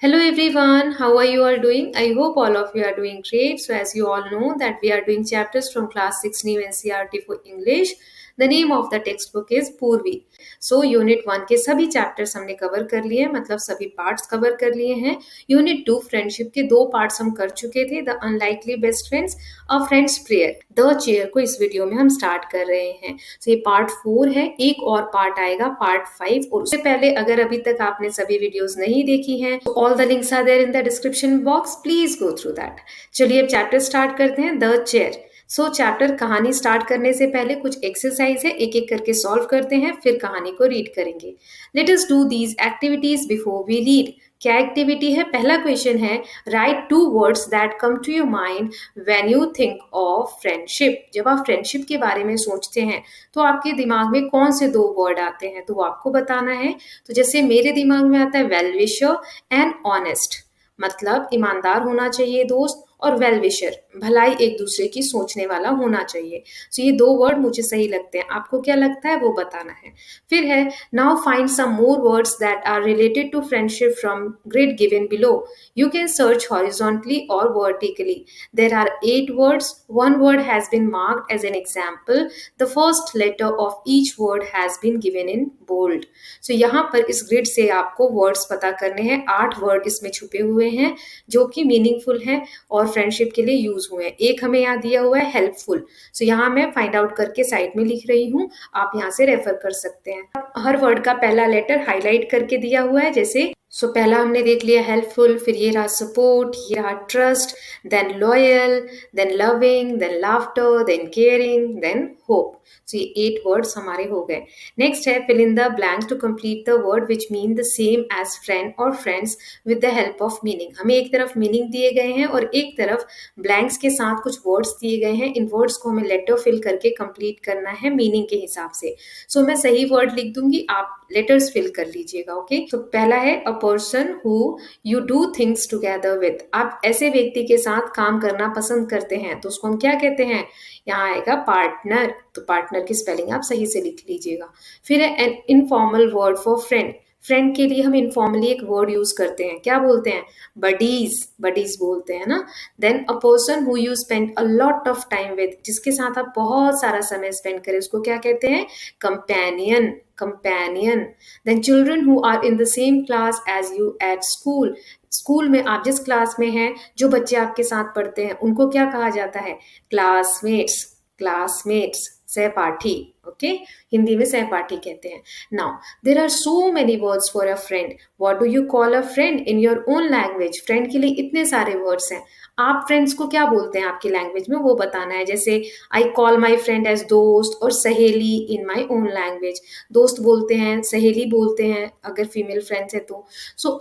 Hello everyone, how are you all doing? I hope all of you are doing great. So as you all know that we are doing chapters from class 6 new NCERT for English. The name of the textbook is Purvi. So unit 1 के सभी chapters हमने cover कर लिए हैं, मतलब सभी parts cover कर लिए हैं. यूनिट 2 फ्रेंडशिप के दो पार्ट्स हम कर चुके थे, the unlikely best friends, a friends prayer. The chair को इस वीडियो में हम स्टार्ट कर रहे हैं. तो ये पार्ट 4 है, एक और पार्ट आएगा पार्ट 5. और उससे पहले अगर अभी तक आपने सभी वीडियोस नहीं देखी हैं तो all the links are there in the description box, please go through that. चलिए अब चैप्टर स्टार्ट करते हैं, द चेयर. सो चैप्टर कहानी स्टार्ट करने से पहले कुछ एक्सरसाइज है, एक एक करके सॉल्व करते हैं, फिर कहानी को रीड करेंगे. Let us do these activities before we read. क्या एक्टिविटी है? पहला क्वेश्चन है, write two words that come to your mind when you think of friendship. जब आप फ्रेंडशिप के बारे में सोचते हैं तो आपके दिमाग में कौन से दो वर्ड आते हैं, तो वो आपको बताना है. तो जैसे मेरे दिमाग में आता है वेल विशर एंड ऑनेस्ट, मतलब ईमानदार होना चाहिए दोस्त, और वेल विशर, भलाई एक दूसरे की सोचने वाला होना चाहिए. तो ये दो वर्ड मुझे सही लगते हैं. आपको क्या लगता है वो बताना है. फिर है, now find some more words that are related to friendship from grid given below. You can search horizontally or vertically. There are 8 words. One word has been marked as an example. The first letter of each word has been given in bold. So यहाँ पर इस grid से आपको words पता करने हैं. 8 word इसमें छुपे हुए हैं जो कि मीनिंगफुल हैं और फ्रेंडशिप के लिए यूज हुए हैं. एक हमें यहाँ दिया हुआ है हेल्पफुल. सो यहाँ मैं फाइंड आउट करके साइड में लिख रही हूँ, आप यहाँ से रेफर कर सकते हैं. हर वर्ड का पहला लेटर हाईलाइट करके दिया हुआ है. जैसे पहला हमने देख लिया हेल्पफुल, फिर ये रहा सपोर्ट, ये रहा trust, then loyal, then loving, then laughter, then caring, then hope. So ये 8 वर्ड्स हमारे हो गए. नेक्स्ट है, fill in the blanks to complete the word which mean the same as friend और friends with the help of meaning. हमें एक तरफ meaning दिए गए हैं और एक तरफ ब्लैंक्स के साथ कुछ वर्ड्स दिए गए हैं. इन वर्ड्स को हमें लेटर फिल करके कंप्लीट करना है मीनिंग के हिसाब से. मैं सही वर्ड लिख दूंगी, आप लेटर्स फिल कर लीजिएगा. ओके, तो पहला है, अ person who you do things together with. आप ऐसे व्यक्ति के साथ काम करना पसंद करते हैं तो उसको हम क्या कहते हैं? यहाँ आएगा पार्टनर. तो पार्टनर की स्पेलिंग आप सही से लिख लीजिएगा. फिर है, an informal word for friend. Friend के लिए हम इनफॉर्मली एक वर्ड यूज करते हैं, क्या बोलते हैं? बडीज. बडीज बोलते हैं ना. Then a person who you spend a lot of time with, जिसके साथ आप बहुत सारा समय स्पेंड करें, उसको क्या कहते हैं? Companion. Companion. Then children who are in the same class as you at school. School में आप जिस क्लास में हैं, जो बच्चे आपके साथ पढ़ते हैं, उनको क्या कहा जाता है? क्लासमेट्स. क्लासमेट्स, सहपाठी. ओके, हिंदी में सहपाठी कहते हैं. Now there are so many words for a friend. What do you call a friend in your own language. Friend के लिए इतने सारे वर्ड्स हैं. आप फ्रेंड्स को क्या बोलते हैं आपकी लैंग्वेज में, वो बताना है. जैसे I call my friend as dost और सहेली इन माई ओन लैंग्वेज. दोस्त बोलते हैं, सहेली बोलते हैं अगर फीमेल फ्रेंड्स है तो.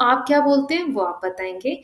आप क्या बोलते हैं वो आप बताएंगे.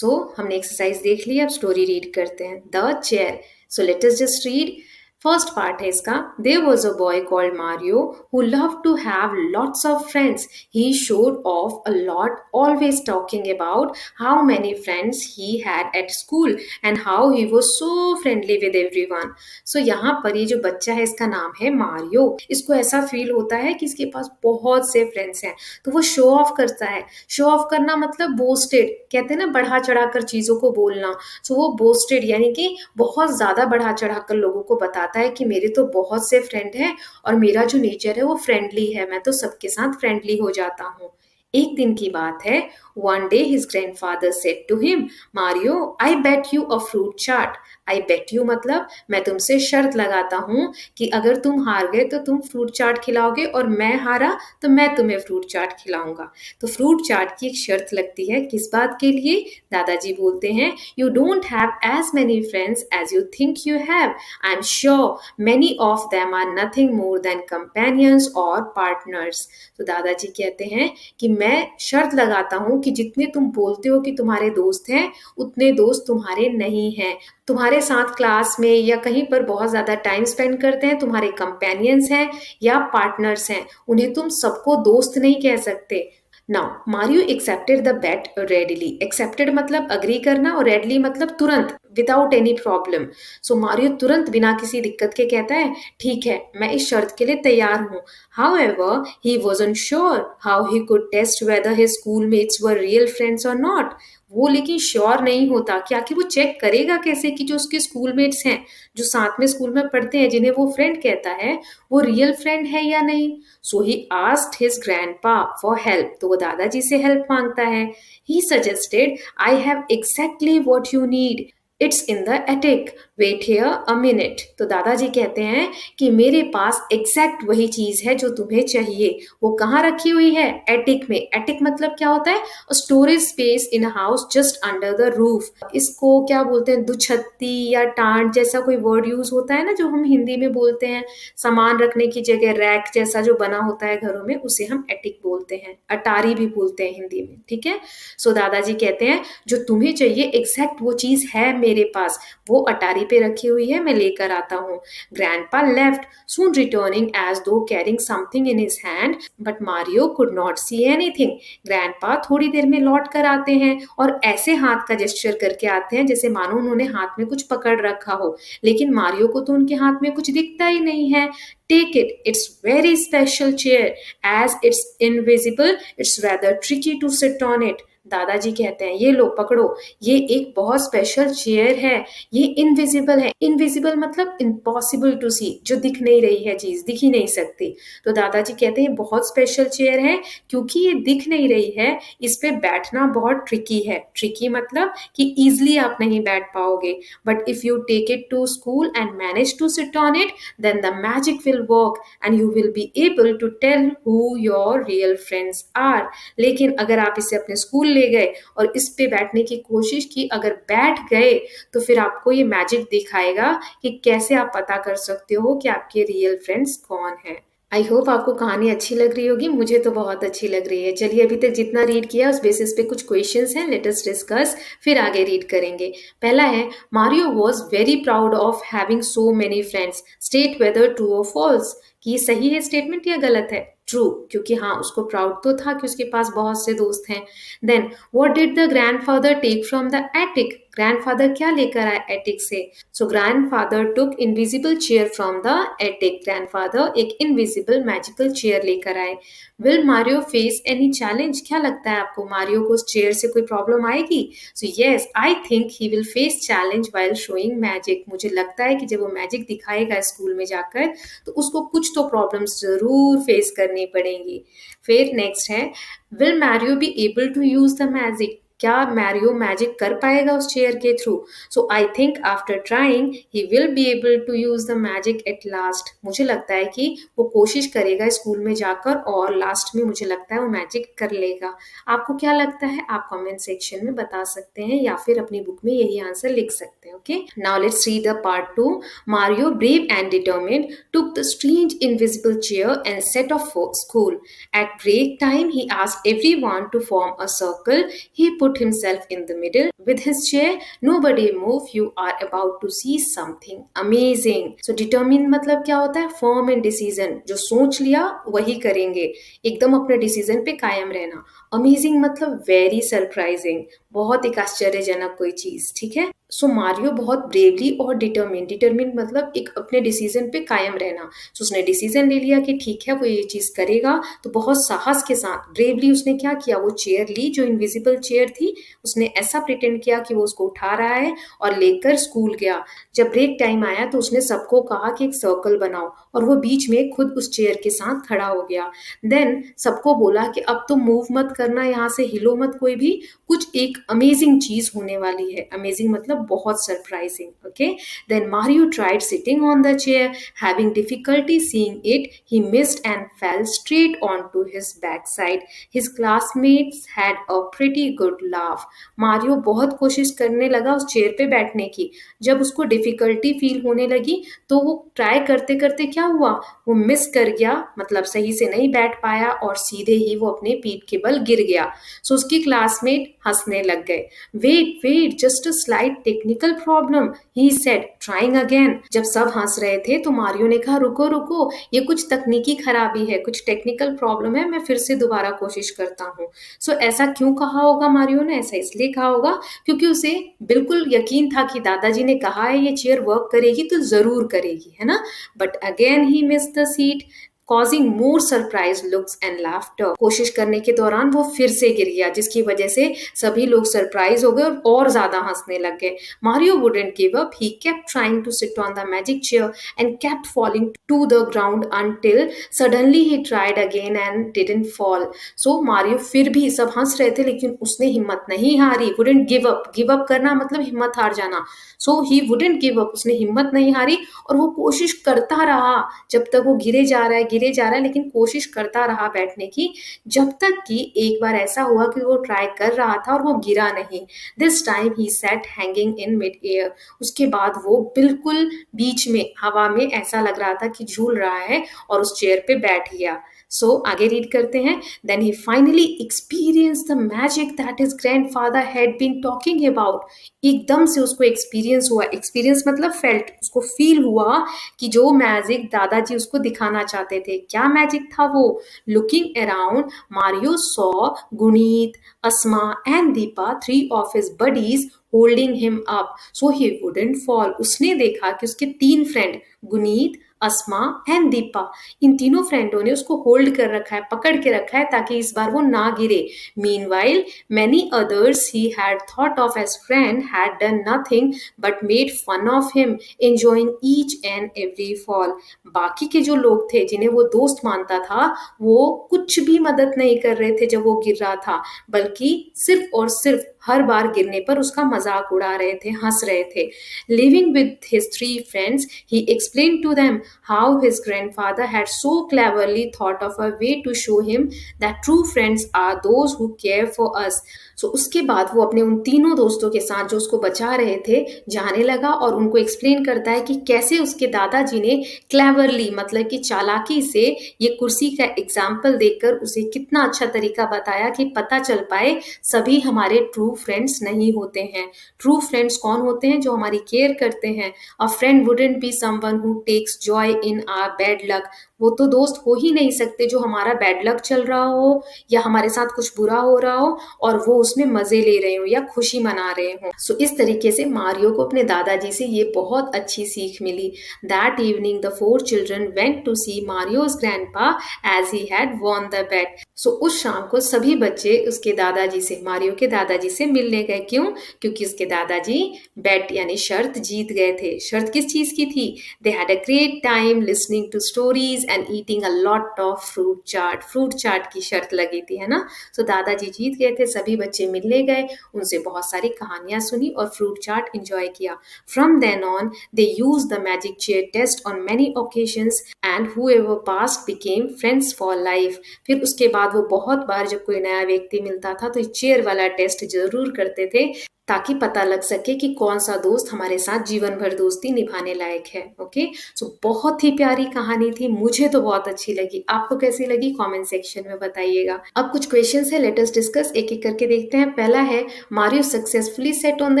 हमने एक्सरसाइज देख ली, अब स्टोरी रीड करते हैं. The chair. Let us just read. First part है इसका. There was a boy called Mario who love to have lots of friends. He showed off a lot, always talking about how many friends he had at school and how he was so friendly with everyone. यहाँ पर ये जो बच्चा है इसका नाम है Mario. इसको ऐसा फील होता है कि इसके पास बहुत से फ्रेंड्स हैं, तो वो शो ऑफ करता है. शो ऑफ करना मतलब बोस्टेड, कहते हैं ना, बढ़ा चढ़ाकर चीजों को बोलना. वो बोस्टेड यानी कि बहुत ज्यादा बढ़ा चढ़ाकर लोगों को बताता है कि मेरे तो बहुत से फ्रेंड हैं और मेरा जो नेचर है वो फ्रेंडली है, मैं तो सबके साथ फ्रेंडली हो जाता हूँ. एक दिन की बात है. One day his grandfather said to him, Mario I bet you a fruit chaat. I bet you मतलब मैं तुमसे शर्त लगाता हूँ कि अगर तुम हार गए तो तुम फ्रूट चाट खिलाओगे और मैं हारा तो मैं तुम्हें फ्रूट चाट खिलाऊंगा. तो फ्रूट चाट की एक शर्त लगती है, किस बात के लिए? दादाजी बोलते हैं, you don't have as many friends as you think you have. I am sure many of them are nothing more than companions और पार्टनर्स. तो दादाजी कहते हैं कि मैं शर्त लगाता हूँ कि जितने तुम बोलते हो कि तुम्हारे दोस्त हैं, उतने दोस्त तुम्हारे नहीं हैं. तुम्हारे साथ क्लास में या कहीं पर बहुत ज्यादा टाइम स्पेंड करते हैं, तुम्हारे कंपेनियंस हैं या पार्टनर्स हैं, उन्हें तुम सबको दोस्त नहीं कह सकते. Now Mario accepted the bet readily. Accepted मतलब अग्री करना और रेडली मतलब तुरंत. Without any problem. So Mario तुरंत बिना किसी दिक्कत के कहता है, ठीक है, मैं इस शर्त के लिए तैयार हूँ। However, he wasn't sure how he could test whether his schoolmates were real friends or not. वो लेकिन श्योर नहीं होता कि आखिर वो चेक करेगा कैसे कि जो उसके स्कूलमेट्स हैं, जो साथ में स्कूल में पढ़ते हैं, जिन्हें वो फ्रेंड कहता है, वो रियल फ्रेंड है या नहीं। So he asked his grandpa for help, तो वो दादाजी से हेल्प मांगता है। He suggested, I have exactly what you need, it's in the attic, wait here a minute. तो दादाजी कहते हैं कि मेरे पास एग्जैक्ट वही चीज है जो तुम्हें चाहिए। वो कहाँ रखी हुई है? एटिक में। एटिक मतलब क्या होता है? Storage space in a house just under the roof. इसको क्या बोलते हैं? दुछत्ती या टांड जैसा कोई वर्ड यूज होता है ना, जो हम हिंदी में बोलते हैं सामान रखने की जगह, रैक जैसा जो बना होता है घरों में, उसे हम एटिक बोलते हैं। अटारी भी बोलते हैं हिंदी में, ठीक है। सो दादाजी कहते हैं जो तुम्हें चाहिए एग्जैक्ट वो चीज है मेरे पास, वो अटारी पे रखी हुई है, मैं लेकर आता हूँ। Grandpa left, soon returning as though carrying something in his hand, but Mario could not see anything. Grandpa थोड़ी देर में लौट कर आते हैं और ऐसे हाथ का जेस्चर करके आते हैं जैसे मानो उन्होंने हाथ में कुछ पकड़ रखा हो, लेकिन मारियो को तो उनके हाथ में कुछ दिखता ही नहीं है। Take it, it's very special chair. As it's invisible, it's rather tricky to sit on it. दादाजी कहते हैं ये लो पकड़ो, ये एक बहुत स्पेशल चेयर है, ये इनविजिबल है। इनविजिबल मतलब इम्पॉसिबल टू सी, जो दिख नहीं रही है चीज, दिख ही नहीं सकती। तो दादाजी कहते हैं ये बहुत स्पेशल चेयर है क्योंकि ये दिख नहीं रही है, इस पे बैठना बहुत ट्रिकी है। ट्रिकी मतलब कि इजिली आप नहीं बैठ पाओगे, but if you take it to school and manage to sit on it, then the magic will work and you will be able to tell who your real friends are. लेकिन अगर आप इसे अपने school ले गए और इस पे बैठने की कोशिश की, अगर बैठ गए, तो फिर आपको ये मैजिक दिखाएगा कि कैसे आप पता कर सकते हो कि आपके रियल फ्रेंड्स कौन हैं। आई होप आपको कहानी अच्छी लग रही होगी, मुझे तो बहुत अच्छी लग रही है। चलिए अभी तक जितना रीड किया उस बेसिस पे कुछ क्वेश्चंस हैं, लेट अस डिस्कस, फिर आगे रीड करेंगे। पहला है, Mario was very proud of having so many friends, state whether true और फॉल्स। कि ये सही है स्टेटमेंट या गलत है? ट्रू, क्योंकि हाँ उसको प्राउड तो था कि उसके पास बहुत से दोस्त हैं। Then what did the grandfather take from the attic, grandfather क्या लेकर आए एटिक से? So grandfather took invisible chair from the attic, grandfather एक इनविजिबल मैजिकल चेयर लेकर आए। Will Mario face any challenge, क्या लगता है आपको मारियो को उस चेयर से कोई प्रॉब्लम आएगी? So yes, I think he will face challenge while showing magic, मुझे लगता है कि जब वो मैजिक दिखाएगा स्कूल में जाकर तो उसको कुछ तो प्रॉब्लम्स जरूर फेस करनी पड़ेंगी। फिर नेक्स्ट है, will Mario be able to use the magic, क्या मैरियो मैजिक कर पाएगा उस चेयर के through? So I think after trying he will be able to use the magic at last, मुझे लगता है कि वो कोशिश करेगा स्कूल में जाकर और लास्ट में मुझे लगता है वो मैजिक कर लेगा। आपको क्या लगता है? आप कमेंट सेक्शन में बता सकते हैं या फिर अपनी बुक में यही आंसर लिख सकते हैं। Okay, now let's read the part 2। Mario, brave and determined, took the strange invisible chair and set off for school. At break time, he asked everyone to form a circle. He put himself in the middle with his chair. Nobody move, you are about to see something amazing. So determine मतलब क्या होता है? Firm and decision, जो सोच लिया वही करेंगे, एकदम अपने डिसीजन पे कायम रहना। अमेजिंग मतलब वेरी सरप्राइजिंग, बहुत एक आश्चर्यजनक कोई चीज, ठीक है। सो मारियो बहुत ब्रेवली और डिटर्मिन मतलब एक अपने डिसीजन पे कायम रहना। सो उसने डिसीजन ले लिया कि ठीक है वो ये चीज करेगा, तो बहुत साहस के साथ ब्रेवली उसने क्या किया, वो चेयर ली जो इनविजिबल चेयर थी, उसने ऐसा प्रिटेंड किया कि वो उसको उठा रहा है और लेकर स्कूल गया। जब ब्रेक टाइम आया तो उसने सबको कहा कि एक सर्कल बनाओ और वो बीच में खुद उस चेयर के साथ खड़ा हो गया। देन सबको बोला कि अब तो मूव मत करना, यहाँ से हिलो मत कोई भी, कुछ एक अमेजिंग चीज होने वाली है। अमेजिंग मतलब बहुत surprising. Okay, then Mario tried sitting on the chair, having difficulty seeing it, he missed and fell straight on to his back side. His classmates had a pretty good laugh. Mario बहुत कोशिश करने लगा उस chair पे बैठने की, जब उसको डिफिकल्टी फील होने लगी तो वो ट्राई करते करते क्या हुआ, वो मिस कर गया, मतलब सही से नहीं बैठ पाया और सीधे ही वो अपने पीठ के बल गिर गया। सो उसकी क्लासमेट हंसने लग गए। Wait wait, just a slight technical problem, he said, trying again. जब सब हंस रहे थे तो मारियो ने कहा, रुको रुको, ये कुछ तकनीकी खराबी है, कुछ टेक्निकल प्रॉब्लम है, मैं फिर से दोबारा कोशिश करता हूँ। सो ऐसा क्यों कहा होगा मारियो ने? ऐसा इसलिए कहा होगा क्योंकि उसे बिल्कुल यकीन था कि दादाजी ने कहा है ये चेयर वर्क करेगी तो जरूर करेगी, है ना। But again he miss the seat, causing more surprise looks and laughter. कोशिश करने के दौरान वो फिर से गिर गया, जिसकी वजह से सभी लोग सरप्राइज हो गए और ज्यादा हंसने लग गए। Mario wouldn't give up, he kept trying to sit on the magic chair and kept falling to the ground until suddenly he tried again and didn't fall. So Mario फिर भी, सब हंस रहे थे लेकिन उसने हिम्मत नहीं हारी। wouldn't give up, give up करना मतलब हिम्मत हार जाना। So he wouldn't give up, उसने हिम्मत नहीं हारी और वो कोशिश करता रहा जब तक वो गिरे जा रहा है, लेकिन कोशिश करता रहा बैठने की, जब तक कि एक बार ऐसा हुआ कि वो ट्राई कर रहा था और वो गिरा नहीं। This time he set hanging in mid air, उसके बाद वो बिल्कुल बीच में हवा में ऐसा लग रहा था कि झूल रहा है और उस चेयर पे बैठ गया। सो आगे रीड करते हैं। Then he finally experience the magic that his grandfather had been talking about. एकदम से उसको एक्सपीरियंस हुआ, एक्सपीरियंस मतलब फेल्ट, उसको फील हुआ कि जो मैजिक दादाजी उसको दिखाना चाहते थे। क्या मैजिक था वो? Looking around, Mario saw Guneet, Asma and Deepa, three of his buddies holding him up so he wouldn't fall. उसने देखा कि उसके तीन फ्रेंड गुनीत, अस्मा एंड दीपा, इन तीनों फ्रेंडों ने उसको होल्ड कर रखा है, पकड़ के रखा है ताकि इस बार वो ना गिरे। Meanwhile many others he had thought of as friend had done nothing but made fun of him, enjoying each and every fall. बाकी के जो लोग थे जिन्हें वो दोस्त मानता था, वो कुछ भी मदद नहीं कर रहे थे जब वो गिर रहा था, बल्कि सिर्फ और सिर्फ हर बार गिरने पर उसका मजाक उड़ा रहे थे, हंस रहे थे। Living with his three friends, he explained to them how his grandfather had so cleverly thought of a way to show him that true friends are those who care for us. So उसके बाद वो अपने उन तीनों दोस्तों के साथ जो उसको बचा रहे थे जाने लगा और उनको एक्सप्लेन करता है कि कैसे उसके दादाजी ने क्लेवरली मतलब कि चालाकी से ये कुर्सी का एग्जाम्पल देकर उसे कितना अच्छा तरीका बताया कि पता चल पाए सभी हमारे ट्रू फ्रेंड्स नहीं होते हैं। ट्रू फ्रेंड्स कौन होते हैं? जो हमारी केयर करते हैं। A friend wouldn't be someone who takes joy in our bad luck, वो तो दोस्त हो ही नहीं सकते जो हमारा बैड लक चल रहा हो या हमारे साथ कुछ बुरा हो रहा हो और वो उसमें मजे ले रहे हो या खुशी मना रहे हो। सो इस तरीके से मारियो को अपने दादाजी से ये बहुत अच्छी सीख मिली। That evening the four children went to see Mario's grandpa as he had won the bet. So उस शाम को सभी बच्चे उसके दादाजी से, मारियो के दादाजी से मिलने गए। क्यों? क्योंकि उसके दादाजी बेट यानी शर्त जीत गए थे। शर्त किस चीज की थी? They had a great time listening to stories and eating a lot of fruit chaat. Fruit chaat की शर्त लगी थी, है ना। सो दादाजी जीत गए थे, सभी बच्चे मिलने गए, उनसे बहुत सारी कहानियां सुनी और फ्रूट चाट एंजॉय किया। From then on they use the magic chair test on many occasions and whoever passed became friends for life. फिर उसके बाद वो बहुत बार जब कोई नया व्यक्ति मिलता था तो चेयर वाला टेस्ट जरूर करते थे ताकि पता लग सके कि कौन सा दोस्त हमारे साथ जीवन भर दोस्ती निभाने लायक है। ओके, सो बहुत ही प्यारी कहानी थी, मुझे तो बहुत अच्छी लगी। आपको कैसी लगी कमेंट सेक्शन में बताइएगा। अब कुछ क्वेश्चंस है, लेट अस डिस्कस, एक एक करके देखते हैं। पहला है, Mario successfully set on the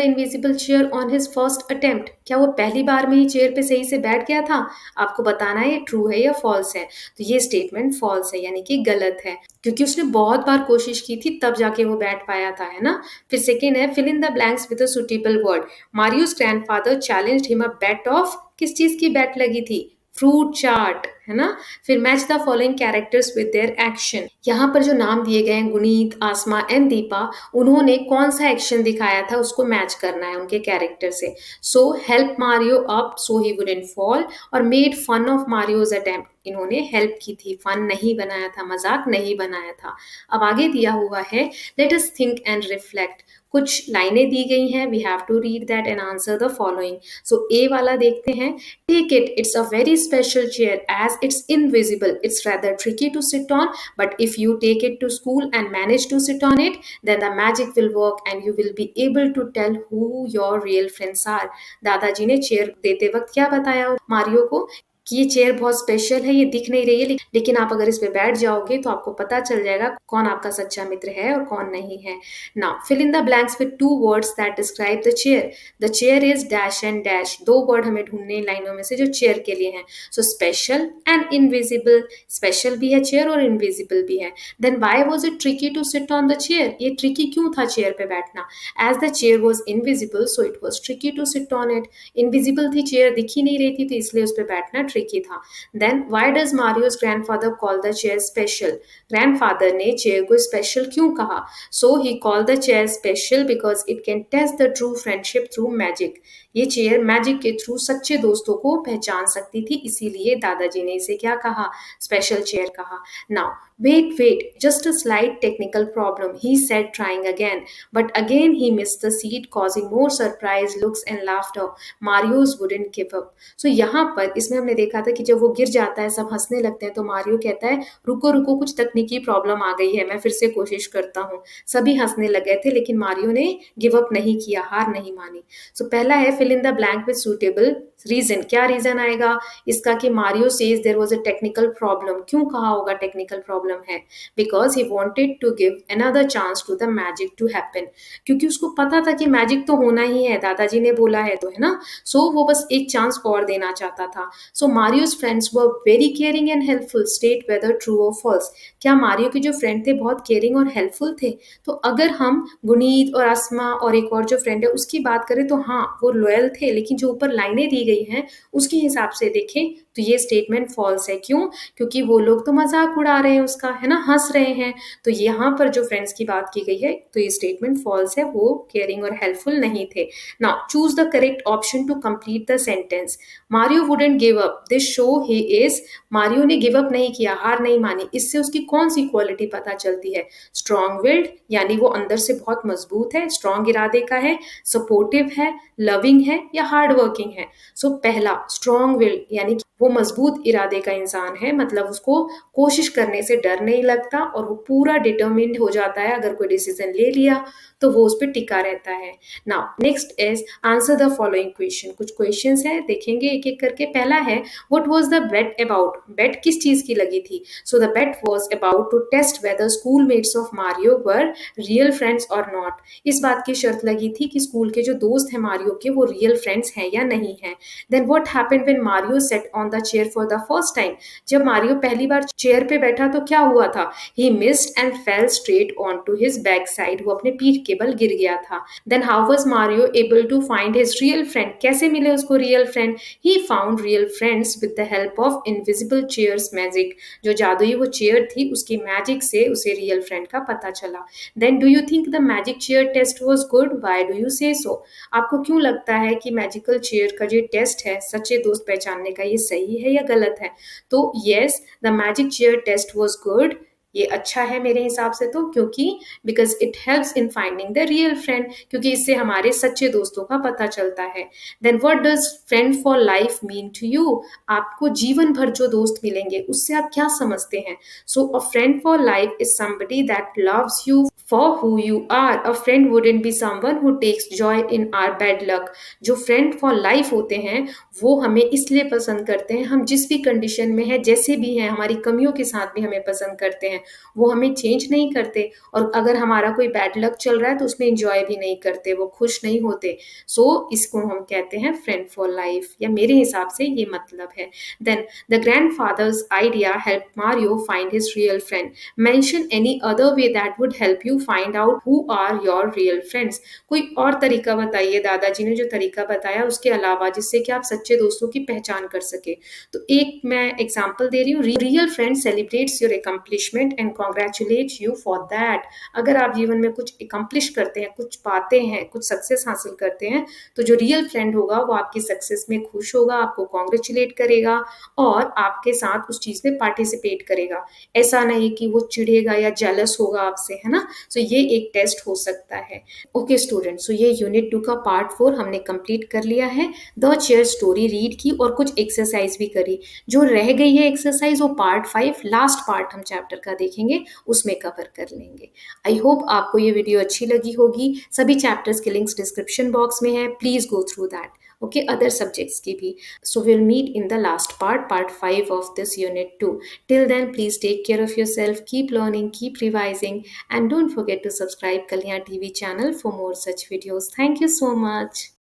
invisible chair on his first attempt. क्या वो पहली बार में ही चेयर पे सही से बैठ गया था? आपको बताना है ये ट्रू है या फॉल्स है। तो ये स्टेटमेंट फॉल्स है, यानी कि गलत है, क्योंकि उसने बहुत बार कोशिश की थी तब जाके वो बैठ पाया था, है ना। फिर सेकेंड है, fill in the blanks with a suitable word. Mario's grandfather challenged him a bet of, किस चीज की बेट लगी थी? फ्रूट चाट, है ना। फिर match the following characters with their action. यहाँ पर जो नाम दिए गए हैं गुनीत, आसमा एंड दीपा, उन्होंने कौन सा एक्शन दिखाया था उसको मैच करना है उनके कैरेक्टर से। So help Mario up so he wouldn't fall और मेड फन ऑफ मारियोज अटेम्प्ट, इन्होंने हेल्प की थी, फन नहीं बनाया था, मजाक नहीं बनाया था। अब आगे दिया हुआ है, let us think and reflect. कुछ लाइनें दी गई हैं, we have to read that and answer the following. So A वाला देखते हैं, take it, it's a very special chair as it's invisible, it's rather tricky to sit on, but if you take it to school and manage to sit on it, then the magic will work and you will be able to tell who your real friends are. दादाजी ने chair देते वक्त क्या बताया Mario को? कि ये chair बहुत स्पेशल है, ये दिख नहीं रही है, लेकिन आप अगर इस पे बैठ जाओगे तो आपको पता चल जाएगा कौन आपका सच्चा मित्र है और कौन नहीं है। Now fill in the blanks with two words that describe the chair. The chair is dash and dash. दो वर्ड हमें ढूंढने इन लाइनों में से जो चेयर के लिए हैं। So special and invisible. Special भी है चेयर और इनविजिबल भी है। Then why was it tricky to sit on the chair? ये ट्रिकी क्यों था चेयर पे बैठना? As the chair was invisible so it was tricky to sit on it. Invisible थी चेयर, दिख ही नहीं रही थी, तो इसलिए उस पर बैठना ट्रिकी था। Then why does Mario's grandfather call the chair special? Grandfather ने चेयर को स्पेशल क्यों कहा? So he call the chair special because it can test the true friendship through magic. ये चेयर मैजिक के थ्रू सच्चे दोस्तों को पहचान सकती थी, इसीलिए दादाजी ने इसे क्या कहा? स्पेशल चेयर कहा। Now wait, just a slight technical problem, he said, trying again. But again he missed the seat, causing more surprise looks and laughter. Mario's wouldn't give up. So यहाँ पर इसमें हमने देखा था कि जब वो गिर जाता है सब हंसने लगते हैं, तो मारियो कहता है रुको रुको, कुछ तकनीकी प्रॉब्लम आ गई है, मैं फिर से कोशिश करता हूँ। सभी हंसने लगे थे, लेकिन मारियो ने गिव अप नहीं किया, हार नहीं मानी। सो पहला है fill in the blank with suitable reason. क्या रीजन आएगा इसका कि Mario says there was a technical problem. क्यों कहा होगा टेक्निकल प्रॉब्लम है? Because he wanted to give another chance to the magic to happen. क्योंकि उसको पता था कि मैजिक तो होना ही है, दादाजी ने बोला है तो, है ना। सो वो बस एक चांस और देना चाहता था। So Mario's friends were very caring and helpful, state whether true और फॉल्स। क्या मारियो के जो फ्रेंड थे बहुत केयरिंग और हेल्पफुल थे? तो अगर हम गुनीत और आसमा और एक और जो फ्रेंड है उसकी बात करें तो हाँ वो लॉयल थे, लेकिन जो ऊपर लाइनें दी गई हैं उसके हिसाब से देखें तो ये स्टेटमेंट फॉल्स है। क्यों? क्योंकि वो लोग तो मजाक उड़ा रहे हैं उसका, है ना, हंस रहे हैं। तो यहाँ पर जो फ्रेंड्स की बात की गई है तो ये स्टेटमेंट फॉल्स है, वो केयरिंग और हेल्पफुल नहीं थे। Now choose the correct option to complete the sentence. Mario wouldn't give up, this show he is. Mario ने गिव अप नहीं किया, हार नहीं मानी। इससे उसकी कौन सी क्वालिटी पता चलती है? स्ट्रॉन्ग विल्ड, यानी वो अंदर से बहुत मजबूत है, स्ट्रॉन्ग इरादे का है, सपोर्टिव है, लविंग है या हार्ड वर्किंग है? सो पहला स्ट्रॉन्ग विल, यानी वो मजबूत इरादे का इंसान है, मतलब उसको कोशिश करने से डर नहीं लगता और वो पूरा डिटर्मिन्ड हो जाता है, अगर कोई डिसीजन ले लिया तो वो उस पर टिका रहता है। Now next is answer the following question. कुछ क्वेश्चंस है, देखेंगे एक एक करके। पहला है what was the bet about? Bet किस चीज की लगी थी? So the bet was about to test whether schoolmates of Mario were real friends और नॉट। इस बात की शर्त लगी थी कि स्कूल के जो दोस्त हैं मारियो के वो रियल फ्रेंड्स हैं या नहीं है। Then what happened when Mario sat on the chair for the first time? जब मारियो पहली बार चेयर पे बैठा तो क्या हुआ था? He missed and fell straight on to his back side, वो अपने पीठ के बल गिर गया था। Then how was Mario able to find his real friend? कैसे मिले उसको real friend? He found real friends with the help of invisible chairs magic. जो जादुई वो चेयर थी उसकी मैजिक से उसे रियल फ्रेंड का पता चला। Then do you think the magic chair test was good? Why do you say so? आपको क्यों लगता है कि मैजिकल चेयर का जो टेस्ट है सच्चे दोस्त पहचानने का, ये सही है या गलत है? तो yes, the magic chair test was good, ये अच्छा है मेरे हिसाब से। तो क्योंकि because it helps in finding the real friend, क्योंकि इससे हमारे सच्चे दोस्तों का पता चलता है। Then what does friend for life mean to you? आपको जीवन भर जो दोस्त मिलेंगे उससे आप क्या समझते हैं? So a friend for life is somebody that loves you for who you are. A friend wouldn't be someone who takes joy in our bad luck. जो फ्रेंड फॉर लाइफ होते हैं वो हमें इसलिए पसंद करते हैं, हम जिस भी कंडीशन में है, जैसे भी हैं, हमारी कमियों के साथ भी हमें पसंद करते हैं, वो हमें चेंज नहीं करते। और अगर हमारा कोई बैड लक चल रहा है तो उसमें एंजॉय भी नहीं करते, वो खुश नहीं होते। सो इसको हम कहते हैं फ्रेंड फॉर लाइफ, या मेरे हिसाब से ये मतलब है। Then the grandfather's idea help Mario find his real friend. Mention any other way that would help you find out who are your real friends. कोई और तरीका बताइए, दादाजी ने जो तरीका बताया उसके अलावा, जिससे कि आप सच्चे दोस्तों की पहचान कर सके। तो एक मैं एग्जांपल दे रही हूँ, real friend celebrates your accomplishment and congratulate you for that. अगर आप जीवन में कुछ अकम्पलिश करते हैं, कुछ पाते हैं, कुछ सक्सेस हासिल करते हैं, तो जो रियल फ्रेंड होगा वो आपकी सक्सेस में खुश होगा, आपको कॉन्ग्रेचुलेट करेगा और आपके साथ उस चीज में पार्टिसिपेट करेगा। ऐसा नहीं कि वो चिढ़ेगा या जेलस होगा आपसे, है ना। सो ये एक टेस्ट हो सकता है। ओके स्टूडेंट्स, सो ये यूनिट 2 का पार्ट 4 हमने कंप्लीट कर लिया है। द चेयर स्टोरी रीड की और कुछ एक्सरसाइज भी करी। जो रह गई है एक्सरसाइज वो पार्ट 5 लास्ट पार्ट हम चैप्टर का देखेंगे उसमें कवर कर लेंगे। आई होप आपको ये वीडियो अच्छी लगी होगी। सभी चैप्टर्स के लिंक्स डिस्क्रिप्शन बॉक्स में है, please go through that. Okay, other subjects ki bhi. So we'll meet in the last part 5 of this unit 2. Till then, please take care of yourself, keep learning, keep revising, and don't forget to subscribe Kalyan TV channel for more such videos. Thank you so much.